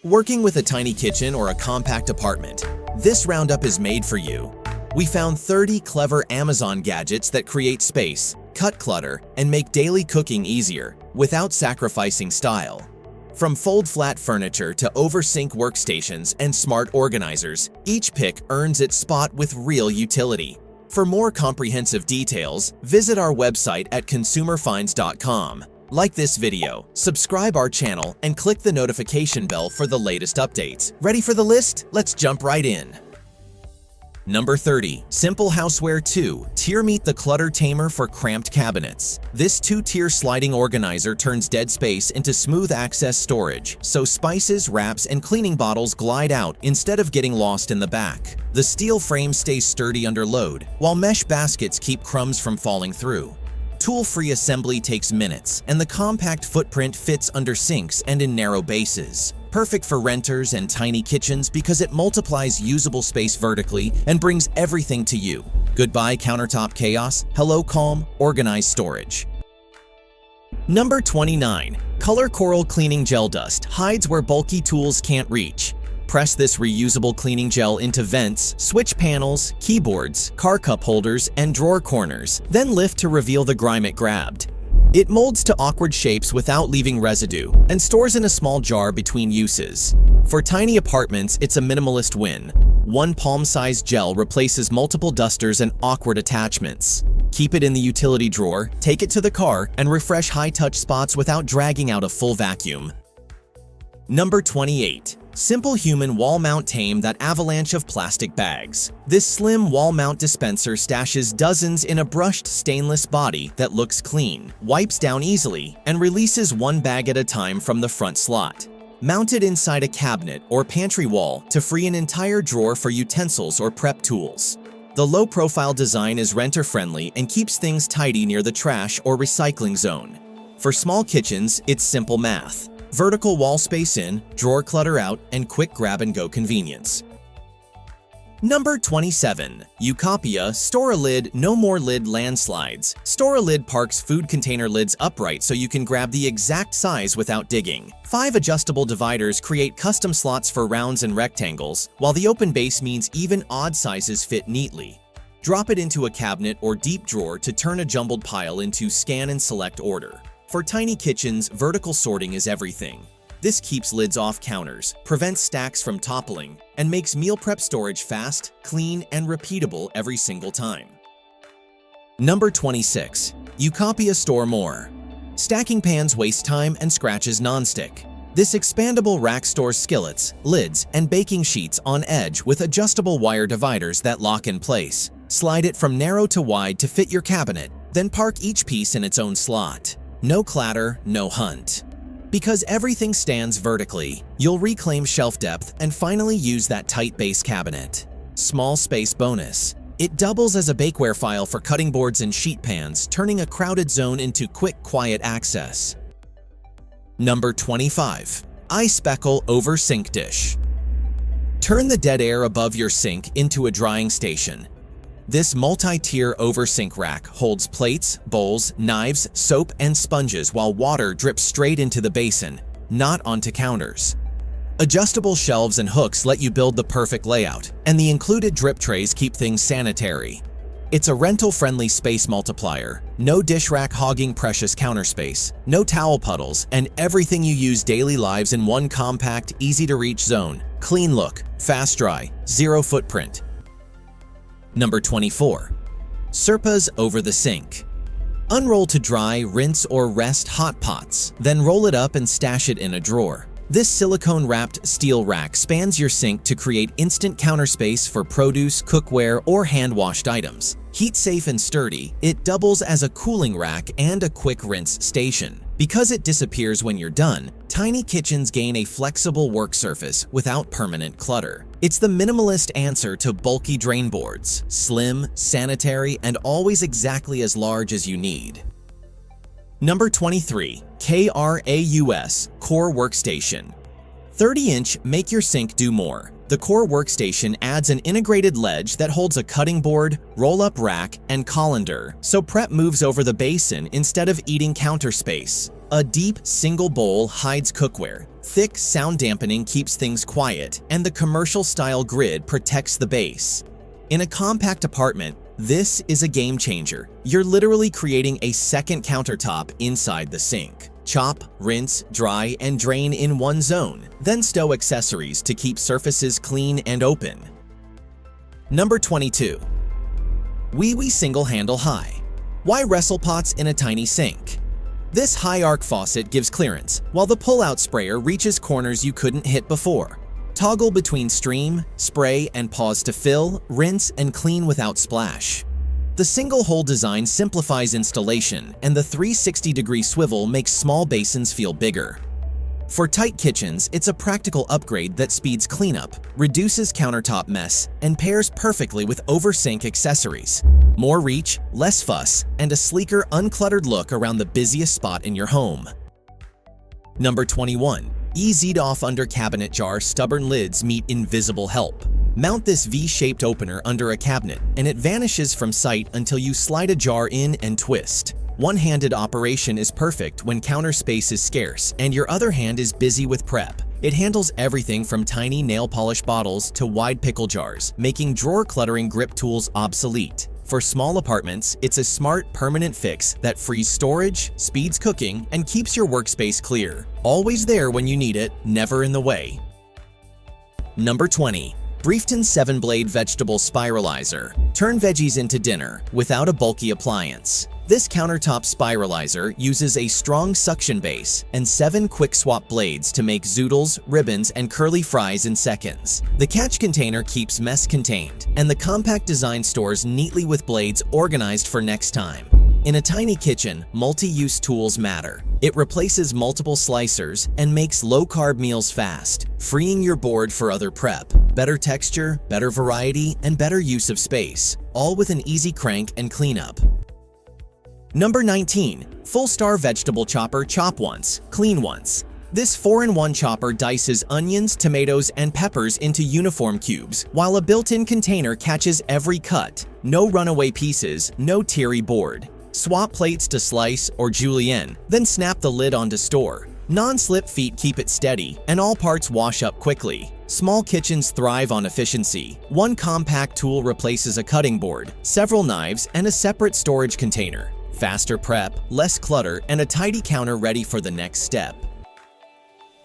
Working with a tiny kitchen or a compact apartment, this roundup is made for you. We found 30 clever Amazon gadgets that create space, cut clutter, and make daily cooking easier without sacrificing style. From fold-flat furniture to over-sink workstations and smart organizers, each pick earns its spot with real utility. For more comprehensive details, visit our website at consumerfinds.com. Like this video, subscribe our channel, and click the notification bell for the latest updates. Ready for the list? Let's jump right in. Number 30. Simple Houseware 2 Tier Meet the Clutter Tamer for Cramped Cabinets. This two-tier sliding organizer turns dead space into smooth access storage, so spices, wraps, and cleaning bottles glide out instead of getting lost in the back. The steel frame stays sturdy under load, while mesh baskets keep crumbs from falling through. Tool-free assembly takes minutes, and the compact footprint fits under sinks and in narrow bases. Perfect for renters and tiny kitchens because it multiplies usable space vertically and brings everything to you. Goodbye countertop chaos, hello calm, organized storage. Number 29. COLORCORAL Cleaning Gel Dust hides where bulky tools can't reach. Press this reusable cleaning gel into vents, switch panels, keyboards, car cup holders, and drawer corners, then lift to reveal the grime it grabbed. It molds to awkward shapes without leaving residue and stores in a small jar between uses. For tiny apartments, it's a minimalist win. One palm-sized gel replaces multiple dusters and awkward attachments. Keep it in the utility drawer, take it to the car, and refresh high-touch spots without dragging out a full vacuum. Number 28. Simplehuman Wall Mount Tame That Avalanche of Plastic Bags. This slim wall mount dispenser stashes dozens in a brushed stainless body that looks clean, wipes down easily, and releases one bag at a time from the front slot. Mounted inside a cabinet or pantry wall to free an entire drawer for utensils or prep tools. The low-profile design is renter-friendly and keeps things tidy near the trash or recycling zone. For small kitchens, it's simple math. Vertical wall space in, drawer clutter out, and quick grab-and-go convenience. Number 27. YouCopia StoreLid No More Lid Landslides. StoreLid parks food container lids upright so you can grab the exact size without digging. 5 adjustable dividers create custom slots for rounds and rectangles, while the open base means even odd sizes fit neatly. Drop it into a cabinet or deep drawer to turn a jumbled pile into scan and select order. For tiny kitchens, vertical sorting is everything. This keeps lids off counters, prevents stacks from toppling, and makes meal prep storage fast, clean, and repeatable every single time. Number 26. YouCopia StoreMore. Stacking pans waste time and scratches nonstick. This expandable rack stores skillets, lids, and baking sheets on edge with adjustable wire dividers that lock in place. Slide it from narrow to wide to fit your cabinet, then park each piece in its own slot. No clatter, no hunt. Because everything stands vertically, you'll reclaim shelf depth and finally use that tight base cabinet. Small space bonus. It doubles as a bakeware file for cutting boards and sheet pans, turning a crowded zone into quick, quiet access. Number 25. iSPECLE Over-Sink Dish. Turn the dead air above your sink into a drying station. This multi-tier over-sink rack holds plates, bowls, knives, soap, and sponges while water drips straight into the basin, not onto counters. Adjustable shelves and hooks let you build the perfect layout, and the included drip trays keep things sanitary. It's a rental-friendly space multiplier, no dish rack hogging precious counter space, no towel puddles, and everything you use daily lives in one compact, easy-to-reach zone. Clean look, fast dry, zero footprint. Number 24. Surpahs Over-the-Sink. Unroll to dry, rinse, or rest hot pots, then roll it up and stash it in a drawer. This silicone-wrapped steel rack spans your sink to create instant counter space for produce, cookware, or hand-washed items. Heat-safe and sturdy, it doubles as a cooling rack and a quick rinse station. Because it disappears when you're done, tiny kitchens gain a flexible work surface without permanent clutter. It's the minimalist answer to bulky drain boards, slim, sanitary, and always exactly as large as you need. Number 23. KRAUS Core Workstation. 30-inch Make Your Sink Do More. The Core Workstation adds an integrated ledge that holds a cutting board, roll-up rack, and colander, so prep moves over the basin instead of eating counter space. A deep, single bowl hides cookware, Thick sound dampening keeps things quiet, and the commercial-style grid protects the base. In a compact apartment, this is a game changer. You're literally creating a second countertop inside the sink. Chop, rinse, dry, and drain in one zone, then stow accessories to keep surfaces clean and open. Number 22. WEWE Single Handle High. Why wrestle pots in a tiny sink? This high-arc faucet gives clearance, while the pull-out sprayer reaches corners you couldn't hit before. Toggle between stream, spray, and pause to fill, rinse, and clean without splash. The single-hole design simplifies installation, and the 360-degree swivel makes small basins feel bigger. For tight kitchens, it's a practical upgrade that speeds cleanup, reduces countertop mess, and pairs perfectly with over-sink accessories. More reach, less fuss, and a sleeker, uncluttered look around the busiest spot in your home. Number 21. Eased off under cabinet jar stubborn lids meet invisible help. Mount this V-shaped opener under a cabinet, and it vanishes from sight until you slide a jar in and twist. One-handed operation is perfect when counter space is scarce and your other hand is busy with prep. It handles everything from tiny nail polish bottles to wide pickle jars, making drawer cluttering grip tools obsolete. For small apartments, it's a smart, permanent fix that frees storage, speeds cooking, and keeps your workspace clear. Always there when you need it, never in the way. Number 20. Brieftons 7-blade Vegetable Spiralizer. Turn veggies into dinner without a bulky appliance. This countertop spiralizer uses a strong suction base and 7 quick-swap blades to make zoodles, ribbons, and curly fries in seconds. The catch container keeps mess contained, and the compact design stores neatly with blades organized for next time. In a tiny kitchen, multi-use tools matter. It replaces multiple slicers and makes low-carb meals fast, freeing your board for other prep. Better texture, better variety, and better use of space, all with an easy crank and cleanup. Number 19. Fullstar Vegetable Chopper Chop Once, Clean Once. This 4-in-1 chopper dices onions, tomatoes, and peppers into uniform cubes, while a built-in container catches every cut. No runaway pieces, no teary board. Swap plates to slice or julienne, then snap the lid on to store. Non-slip feet keep it steady, and all parts wash up quickly. Small kitchens thrive on efficiency. One compact tool replaces a cutting board, several knives, and a separate storage container. Faster prep, less clutter, and a tidy counter ready for the next step.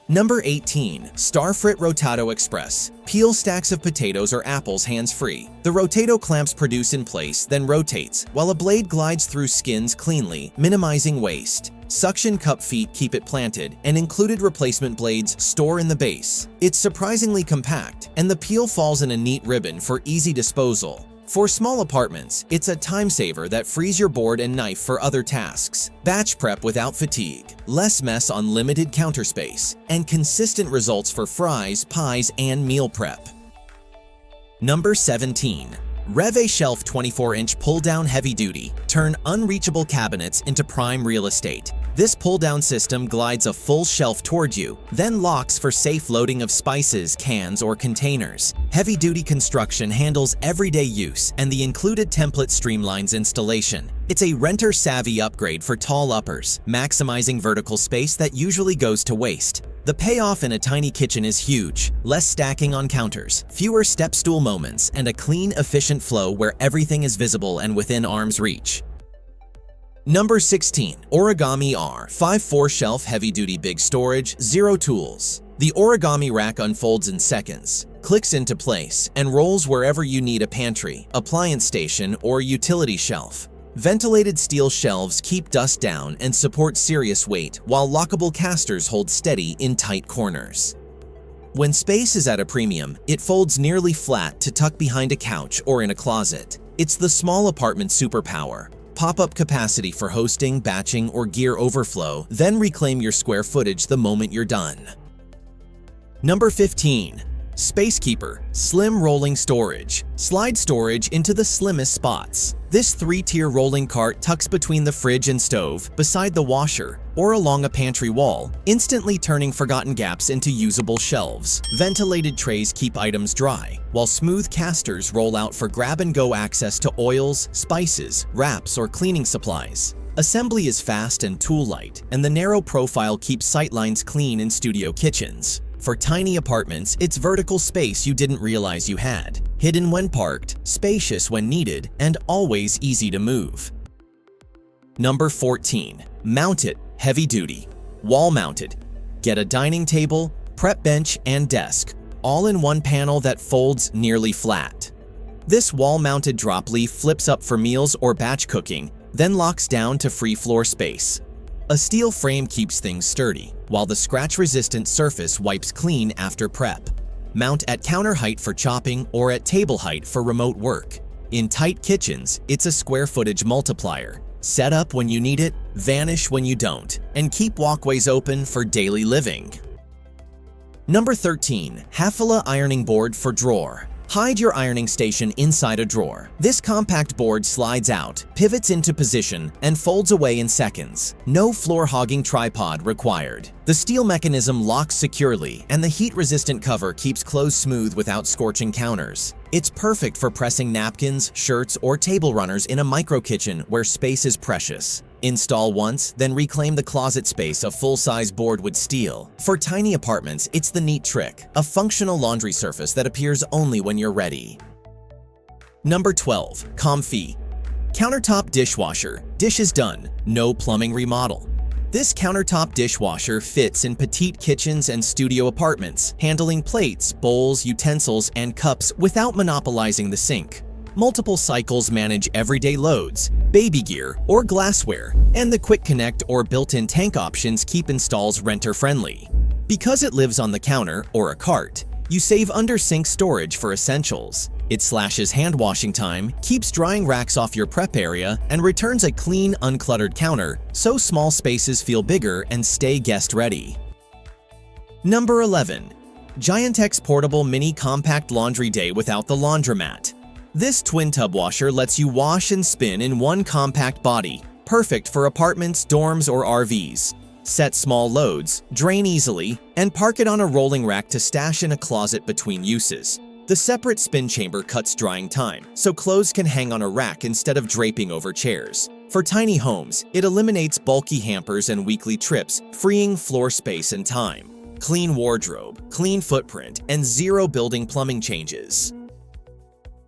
Number 18. Starfrit Rotato Express. Peel stacks of potatoes or apples hands-free. The Rotato clamps produce in place, then rotates, while a blade glides through skins cleanly, minimizing waste. Suction cup feet keep it planted, and included replacement blades store in the base. It's surprisingly compact, and the peel falls in a neat ribbon for easy disposal. For small apartments, it's a time saver that frees your board and knife for other tasks. Batch prep without fatigue, less mess on limited counter space, and consistent results for fries, pies, and meal prep. Number 17. Rev-A-Shelf 24-inch pull-down heavy-duty. Turn unreachable cabinets into prime real estate. This pull-down system glides a full shelf toward you, then locks for safe loading of spices, cans, or containers. Heavy-duty construction handles everyday use, and the included template streamlines installation. It's a renter-savvy upgrade for tall uppers, maximizing vertical space that usually goes to waste. The payoff in a tiny kitchen is huge. Less stacking on counters, fewer step stool moments, and a clean, efficient flow where everything is visible and within arm's reach. Number 16. Origami R5 4-shelf heavy-duty big storage, zero tools. The origami rack unfolds in seconds, clicks into place, and rolls wherever you need a pantry, appliance station, or utility shelf. Ventilated steel shelves keep dust down and support serious weight, while lockable casters hold steady in tight corners. When space is at a premium, it folds nearly flat to tuck behind a couch or in a closet. It's the small apartment superpower. Pop-up capacity for hosting, batching, or gear overflow, then reclaim your square footage the moment you're done. Number 15. SPACEKEEPER Slim Rolling Storage. Slide storage into the slimmest spots. This 3-tier rolling cart tucks between the fridge and stove, beside the washer, or along a pantry wall, instantly turning forgotten gaps into usable shelves. Ventilated trays keep items dry, while smooth casters roll out for grab-and-go access to oils, spices, wraps, or cleaning supplies. Assembly is fast and tool-light, and the narrow profile keeps sightlines clean in studio kitchens. For tiny apartments, it's vertical space you didn't realize you had. Hidden when parked, spacious when needed, and always easy to move. Number 14. Mount it, heavy-duty. Wall-mounted. Get a dining table, prep bench, and desk, all in one panel that folds nearly flat. This wall-mounted drop leaf flips up for meals or batch cooking, then locks down to free floor space. A steel frame keeps things sturdy, while the scratch-resistant surface wipes clean after prep. Mount at counter height for chopping or at table height for remote work. In tight kitchens, it's a square footage multiplier. Set up when you need it, vanish when you don't, and keep walkways open for daily living. Number 13. HÄFELE Ironing Board for Drawer. Hide your ironing station inside a drawer. This compact board slides out, pivots into position, and folds away in seconds. No floor-hogging tripod required. The steel mechanism locks securely, and the heat-resistant cover keeps clothes smooth without scorching counters. It's perfect for pressing napkins, shirts, or table runners in a micro-kitchen where space is precious. Install once, then reclaim the closet space a full-size board would steal. For tiny apartments, it's the neat trick, a functional laundry surface that appears only when you're ready. Number 12. COMFEE. Countertop Dishwasher. Dishes done. No plumbing remodel. This countertop dishwasher fits in petite kitchens and studio apartments, handling plates, bowls, utensils, and cups without monopolizing the sink. Multiple cycles manage everyday loads, baby gear, or glassware, and the quick connect or built-in tank options keep installs renter-friendly. Because it lives on the counter or a cart, you save under-sink storage for essentials. It slashes hand-washing time, keeps drying racks off your prep area, and returns a clean, uncluttered counter so small spaces feel bigger and stay guest-ready. Number 11. Giantex Portable Mini Compact Laundry Day without the laundromat. This twin tub washer lets you wash and spin in one compact body, perfect for apartments, dorms, or RVs. Set small loads, drain easily, and park it on a rolling rack to stash in a closet between uses. The separate spin chamber cuts drying time, so clothes can hang on a rack instead of draping over chairs. For tiny homes, it eliminates bulky hampers and weekly trips, freeing floor space and time. Clean wardrobe, clean footprint, and zero building plumbing changes.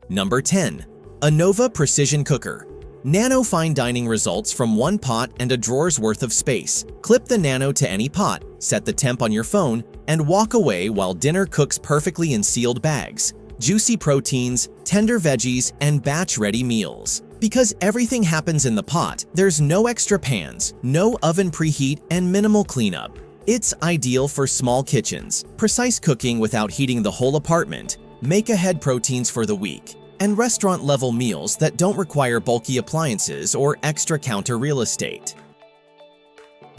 Number 10. Anova Precision Cooker. Nano fine dining results from one pot and a drawer's worth of space. Clip the Nano to any pot, set the temp on your phone, and walk away while dinner cooks perfectly in sealed bags. Juicy proteins, tender veggies, and batch-ready meals. Because everything happens in the pot, there's no extra pans, no oven preheat, and minimal cleanup. It's ideal for small kitchens, precise cooking without heating the whole apartment, make-ahead proteins for the week, and restaurant-level meals that don't require bulky appliances or extra counter real estate.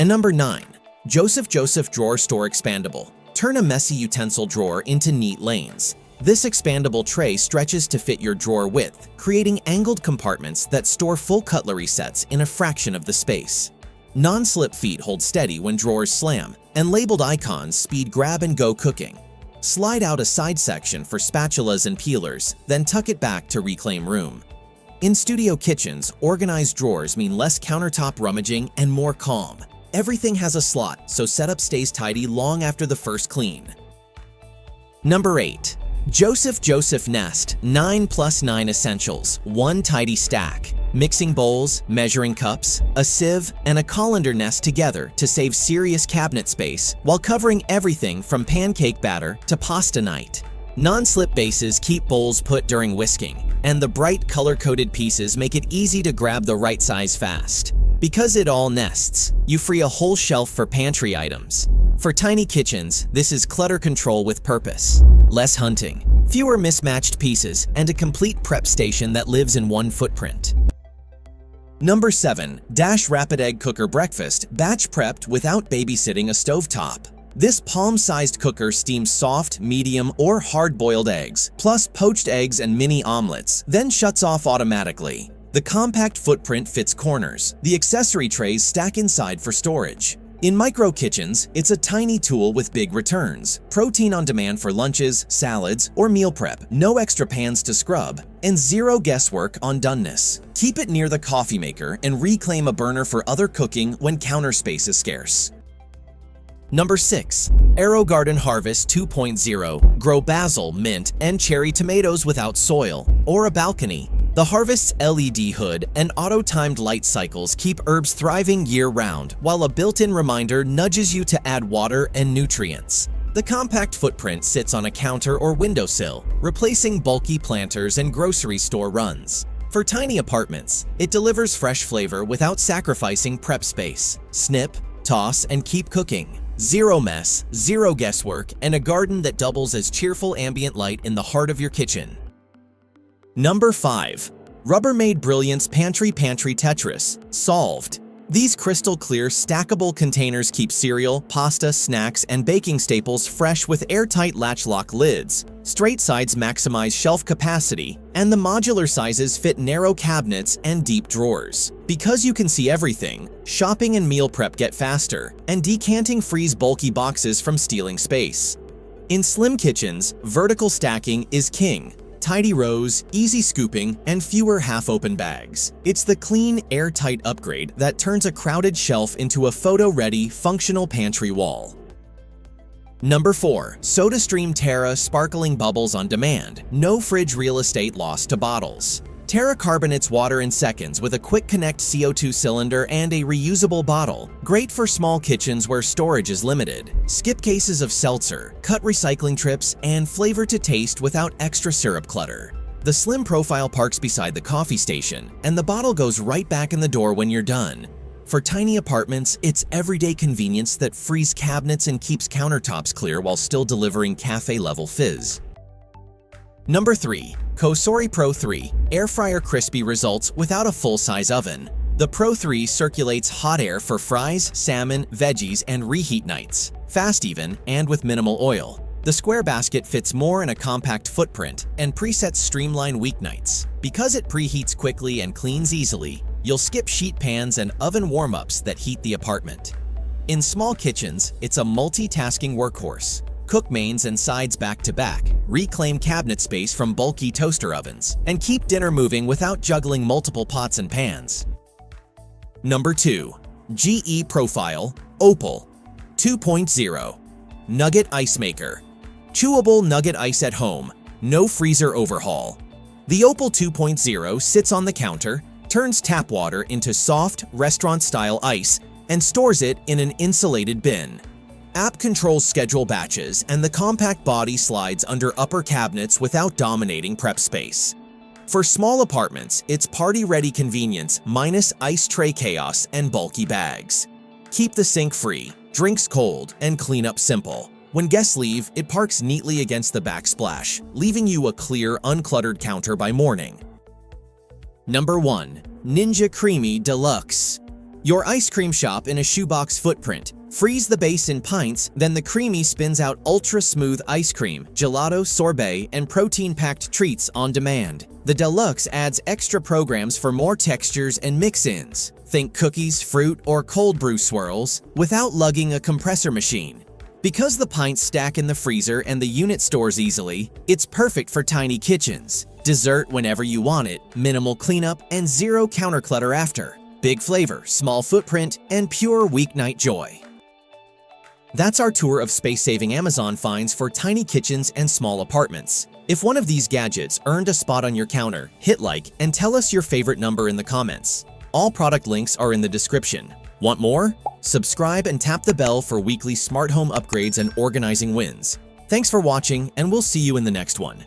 And number 9. Joseph DrawerStore Expandable. Turn a messy utensil drawer into neat lanes. This expandable tray stretches to fit your drawer width, creating angled compartments that store full cutlery sets in a fraction of the space. Non-slip feet hold steady when drawers slam, and labeled icons speed grab-and-go cooking. Slide out a side section for spatulas and peelers, then tuck it back to reclaim room. In studio kitchens, organized drawers mean less countertop rummaging and more calm. Everything has a slot, so setup stays tidy long after the first clean. Number 8. Joseph Nest 9+9 Essentials, one tidy stack. Mixing bowls, measuring cups, a sieve, and a colander nest together to save serious cabinet space while covering everything from pancake batter to pasta night. Non-slip bases keep bowls put during whisking, and the bright color-coded pieces make it easy to grab the right size fast. Because it all nests, you free a whole shelf for pantry items. For tiny kitchens, this is clutter control with purpose. Less hunting, fewer mismatched pieces, and a complete prep station that lives in one footprint. Number 7. Rapid Egg Cooker Breakfast, batch prepped without babysitting a stovetop. This palm-sized cooker steams soft, medium, or hard-boiled eggs, plus poached eggs and mini omelets, then shuts off automatically. The compact footprint fits corners. The accessory trays stack inside for storage. In micro kitchens, it's a tiny tool with big returns. Protein on demand for lunches, salads, or meal prep. No extra pans to scrub, and zero guesswork on doneness. Keep it near the coffee maker and reclaim a burner for other cooking when counter space is scarce. Number 6. AeroGarden Harvest 2.0. Grow basil, mint, and cherry tomatoes without soil or a balcony. The Harvest's LED hood and auto-timed light cycles keep herbs thriving year-round, while a built-in reminder nudges you to add water and nutrients. The compact footprint sits on a counter or windowsill, replacing bulky planters and grocery store runs. For tiny apartments, it delivers fresh flavor without sacrificing prep space. Snip, toss, and keep cooking. Zero mess, zero guesswork, and a garden that doubles as cheerful ambient light in the heart of your kitchen. Number 5. Rubbermaid Brilliance Pantry Tetris. Solved. These crystal clear stackable containers keep cereal, pasta, snacks, and baking staples fresh with airtight latch-lock lids. Straight sides maximize shelf capacity, and the modular sizes fit narrow cabinets and deep drawers. Because you can see everything, shopping and meal prep get faster, and decanting frees bulky boxes from stealing space. In slim kitchens, vertical stacking is king. Tidy rows, easy scooping, and fewer half-open bags. It's the clean, airtight upgrade that turns a crowded shelf into a photo-ready, functional pantry wall. Number 4. SodaStream Terra Sparkling Bubbles on Demand. No fridge real estate lost to bottles. Terra carbonates water in seconds with a quick connect CO2 cylinder and a reusable bottle. Great for small kitchens where storage is limited. Skip cases of seltzer, cut recycling trips, and flavor to taste without extra syrup clutter. The slim profile parks beside the coffee station, and the bottle goes right back in the door when you're done. For tiny apartments, it's everyday convenience that frees cabinets and keeps countertops clear while still delivering cafe-level fizz. Number 3. Cosori Pro 3 Air Fryer Crispy Results without a full-size oven. The Pro 3 circulates hot air for fries, salmon, veggies, and reheat nights. Fast even, and with minimal oil. The square basket fits more in a compact footprint, and presets streamline weeknights. Because it preheats quickly and cleans easily, you'll skip sheet pans and oven warm-ups that heat the apartment. In small kitchens, it's a multitasking workhorse. Cook mains and sides back-to-back, reclaim cabinet space from bulky toaster ovens, and keep dinner moving without juggling multiple pots and pans. Number 2. GE Profile Opal 2.0 Nugget Ice Maker. Chewable nugget ice at home, no freezer overhaul. The Opal 2.0 sits on the counter, turns tap water into soft, restaurant-style ice, and stores it in an insulated bin. App controls schedule batches, and the compact body slides under upper cabinets without dominating prep space. For small apartments, it's party-ready convenience minus ice tray chaos and bulky bags. Keep the sink free, drinks cold, and cleanup simple. When guests leave, it parks neatly against the backsplash, leaving you a clear, uncluttered counter by morning. Number 1. Ninja Creamy Deluxe. Your ice cream shop in a shoebox footprint. Freeze the base in pints, then the Creamy spins out ultra-smooth ice cream, gelato, sorbet, and protein-packed treats on demand. The Deluxe adds extra programs for more textures and mix-ins. Think cookies, fruit, or cold brew swirls, without lugging a compressor machine. Because the pints stack in the freezer and the unit stores easily, it's perfect for tiny kitchens. Dessert whenever you want it, minimal cleanup, and zero counter clutter after. Big flavor, small footprint, and pure weeknight joy. That's our tour of space-saving Amazon finds for tiny kitchens and small apartments. If one of these gadgets earned a spot on your counter, hit like and tell us your favorite number in the comments. All product links are in the description. Want more? Subscribe and tap the bell for weekly smart home upgrades and organizing wins. Thanks for watching, and we'll see you in the next one.